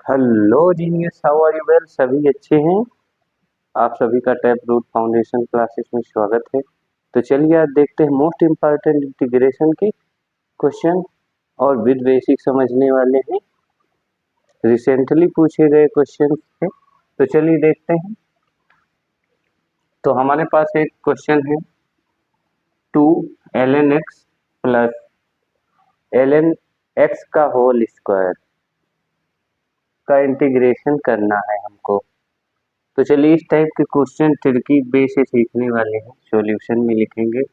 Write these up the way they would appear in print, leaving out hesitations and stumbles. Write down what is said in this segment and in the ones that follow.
Hello genius, how are you? Well, सभी अच्छे हैं। आप सभी का टैप रूट फाउंडेशन क्लासेस में स्वागत है। तो चलिए आज देखते हैं मोस्ट इम्पॉर्टेंट इंटीग्रेशन के क्वेश्चन और विद बेसिक समझने वाले हैं। रिसेंटली पूछे गए क्वेश्चन है, तो चलिए देखते हैं। तो हमारे पास एक क्वेश्चन है, 2 ln x plus ln x का होल स्क्वायर का इंटीग्रेशन करना है हमको। तो चलिए इस टाइप के क्वेश्चन तरकीब बे से सीखने वाले हैं। सॉल्यूशन में लिखेंगे,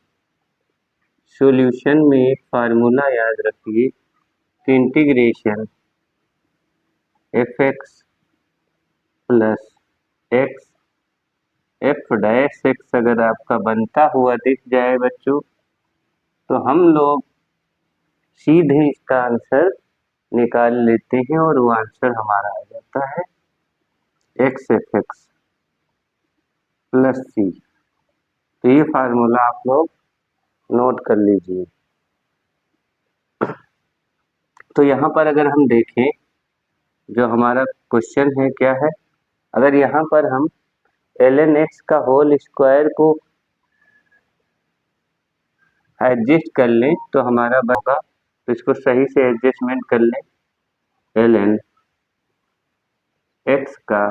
सॉल्यूशन में एक फार्मूला याद रखिए कि integration F x plus x F dash x अगर आपका बनता हुआ दिख जाए बच्चों, तो हम लोग सीधे इसका आंसर निकाल लेते हैं और वो आंसर हमारा आ जाता है एक्स एफ एक्स प्लस सी। तो ये फार्मूला आप लोग नोट कर लीजिए। तो यहाँ पर अगर हम देखें, जो हमारा क्वेश्चन है क्या है, अगर यहाँ पर हम ln x का होल स्क्वायर को एडजस्ट कर लें तो हमारा होगा, तो इसको सही से एडजस्टमेंट कर लें। ln x का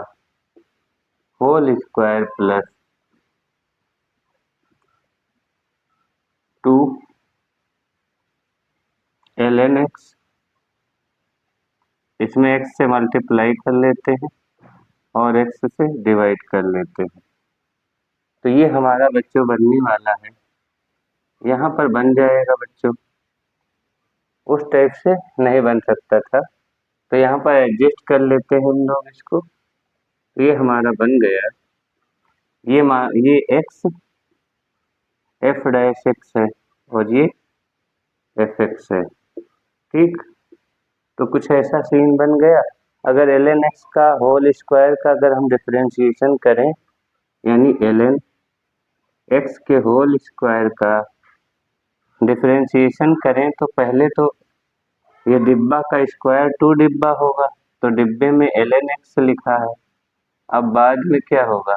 whole square plus 2 ln x, इसमें x से मल्टीप्लाई कर लेते हैं और x से डिवाइड कर लेते हैं। तो ये हमारा बच्चों बनने वाला है, यहाँ पर बन जाएगा बच्चों। उस टाइप से नहीं बन सकता था, तो यहाँ पर एडजस्ट कर लेते हैं हम लोग इसको। तो ये हमारा बन गया, ये एक्स एफ डैश एक्स है और ये एफ एक्स है। ठीक, तो कुछ ऐसा सीन बन गया। अगर ln x का होल स्क्वायर का अगर हम डिफरेंशिएशन करें, यानी ln x के होल स्क्वायर का डिफरेंशिएशन करें, तो पहले तो ये डिब्बा का स्क्वायर 2 डिब्बा होगा, तो डिब्बे में ln x लिखा है। अब बाद में क्या होगा,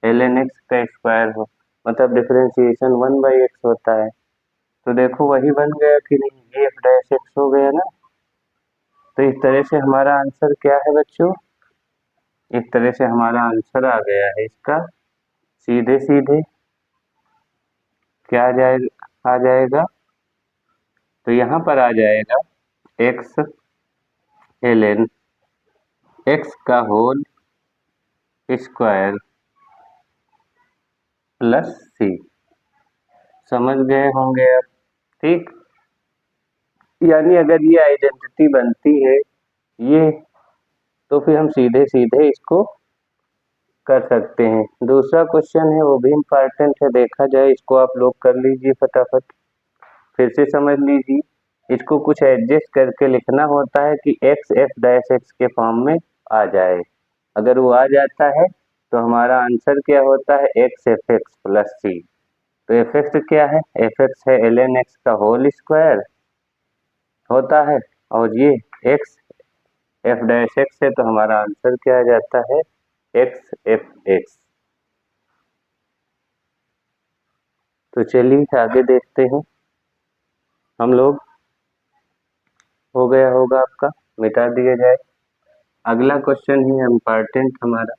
ln x का स्क्वायर हो, मतलब डिफरेंशिएशन 1/x होता है। तो देखो वही बन गया कि नहीं, ये एफ डैश एक्स हो गया ना। तो इस तरह से हमारा आंसर क्या है बच्चों, इस तरह से हमारा आंसर आ गया है इसका। सीधे सीधे क्या आ जाएगा, तो यहाँ पर आ जाएगा एक्स ln x का होल स्क्वायर प्लस सी। समझ गए होंगे आप? ठीक, यानी अगर ये आइडेंटिटी बनती है ये, तो फिर हम सीधे सीधे इसको कर सकते हैं। दूसरा क्वेश्चन है वो भी इम्पोर्टेंट है, देखा जाए इसको आप लोग कर लीजिए फटाफट, फिर से समझ लीजिए। इसको कुछ एडजस्ट करके लिखना होता है कि एक्स एफ डैश एक्स के फॉर्म में आ जाए। अगर वो आ जाता है तो हमारा आंसर क्या होता है, एक्स एफ एक्स प्लस सी। तो एफ एक्स क्या है, एफ एक्स है ln x का होल स्क्वायर होता है, और ये एक्स एफ डैश एक्स है, तो हमारा आंसर क्या आ जाता है, एक्स एफ एक्स। तो चलिए आगे देखते हैं हम लोग। हो गया होगा आपका, मिटा दिया जाए। अगला क्वेश्चन ही इम्पोर्टेंट हमारा।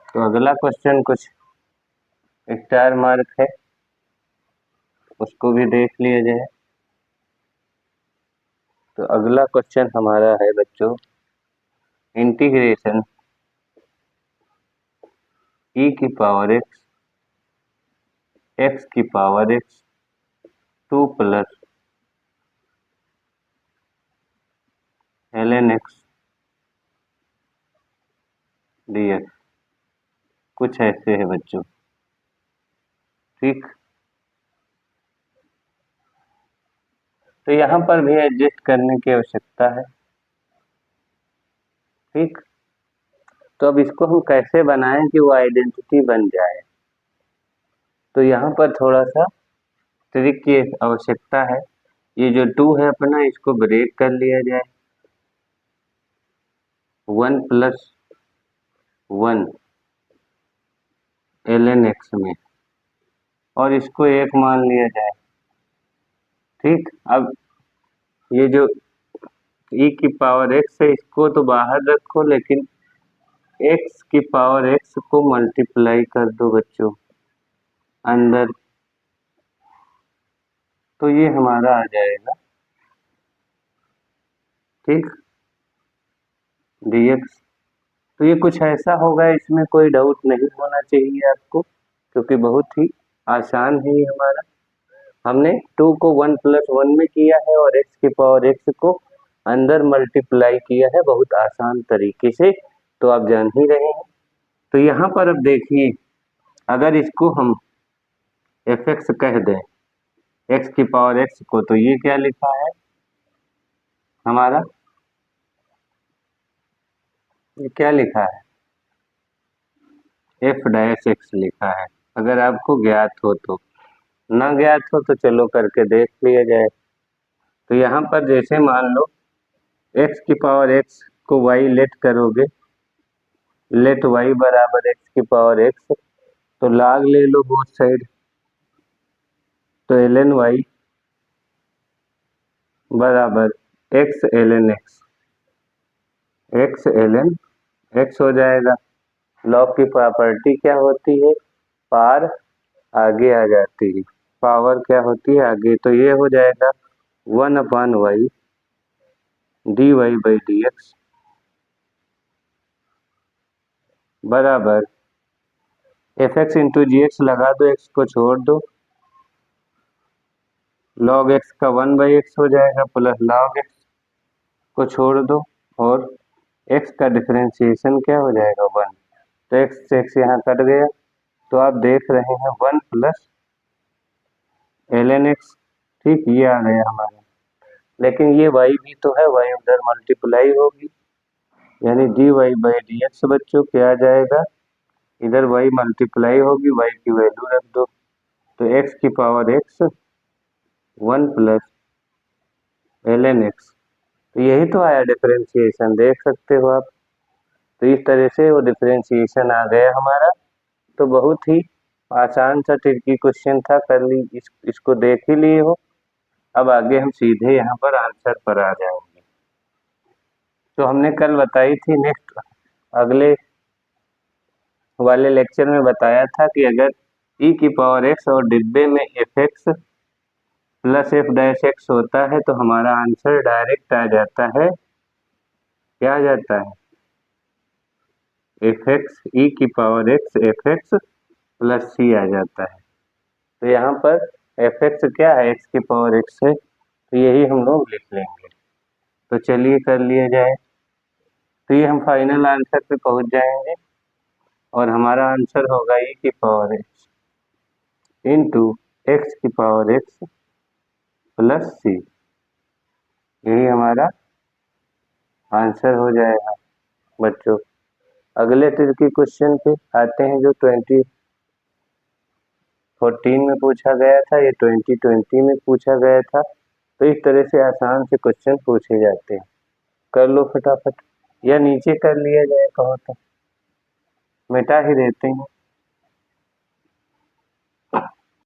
तो अगला क्वेश्चन कुछ स्टार मार्क है, उसको भी देख लिया जाए। तो अगला क्वेश्चन हमारा है बच्चों, इंटीग्रेशन e की पावर x x की power x 2 plus ln x dx, कुछ ऐसे है बच्चों। ठीक, तो यहाँ पर भी एडजस्ट करने की आवश्यकता है। ठीक, तो अब इसको हम कैसे बनाएं कि वो आइडेंटिटी बन जाए, तो यहाँ पर थोड़ा सा ट्रिक की आवश्यकता है। ये जो 2 है अपना, इसको ब्रेक कर लिया जाए 1 + 1 ln x में, और इसको 1 मान लिया जाए। ठीक, अब ये जो e की पावर x है, इसको तो बाहर रखो, लेकिन x की पावर x को मल्टीप्लाई कर दो बच्चों अंदर, तो ये हमारा आ जाएगा, ठीक, dx। तो ये कुछ ऐसा होगा, इसमें कोई डाउट नहीं होना चाहिए आपको, क्योंकि बहुत ही आसान है ये हमारा। हमने 2 को 1 + 1 में किया है और x की पावर x को अंदर मल्टीप्लाई किया है बहुत आसान तरीके से, तो आप जान ही रहे हैं। तो यहाँ पर अब देखिए, अगर इसको हम fx कह दें, x की पावर x को, तो ये क्या लिखा है हमारा, ये क्या लिखा है, f' लिखा है। अगर आपको ज्ञात हो तो, ना ज्ञात हो तो चलो करके देख लिया जाए। तो यहाँ पर जैसे मान लो x की पावर x को y लेट करोगे, लेट y बराबर x की पावर x, तो log ले लो बोथ साइड, तो ln y बराबर x ln x, x ln x हो जाएगा। लॉग की प्रॉपर्टी क्या होती है, पार आगे आ जाती है, पावर क्या होती है आगे, तो ये हो जाएगा 1/y dy/dx बराबर fx इंटू gx लगा दो, x को छोड़ दो, log x का 1/x हो जाएगा, प्लस log x को छोड़ दो, और x का डिफरेंशिएशन क्या हो जाएगा 1, तो x से x यहाँ कट गया, तो आप देख रहे हैं 1 + ln x, ठीक, ये आ गया हमारा। लेकिन ये y भी तो है, y उधर मल्टीप्लाई होगी, यानी dy/dx बच्चों क्या आ जाएगा, इधर y मल्टीप्लाई होगी, y की वैल्यू रख दो, तो x की पावर x 1 + ln x, तो यही तो आया डिफरेंशिएशन, देख सकते हो आप। तो इस तरह से वो डिफरेंशिएशन आ गया हमारा। तो बहुत ही आसान सा ट्रिकी क्वेश्चन था, कर ली, इसको देख ही लिए हो। अब आगे हम सीधे यहाँ पर आंसर पर आ जाएंगे। तो हमने कल बताई थी, नेक्स्ट अगले वाले लेक्चर में बताया था कि अगर e की पावर x और डिब्बे में fx + f' होता है, तो हमारा आंसर डायरेक्ट आ जाता है, क्या आ जाता है, fx e की पावर x fx + c आ जाता है। तो यहाँ पर fx क्या है, x की पावर x है, तो यही हम लोग लिख लेंगे। तो चलिए कर लिया जाए। तो ये हम फाइनल आंसर पे पहुंच जाएंगे, और हमारा आंसर होगा e की पावर x इंटू x की पावर x + c, यही हमारा आंसर हो जाएगा बच्चों। अगले ट्रिकी क्वेश्चन पे आते हैं, जो 2014 में पूछा गया था, ये 2020 में पूछा गया था। तो इस तरह से आसान से क्वेश्चन पूछे जाते हैं, कर लो फटाफट, या नीचे कर लिया जाए कहो तो, मिटा ही देते हैं।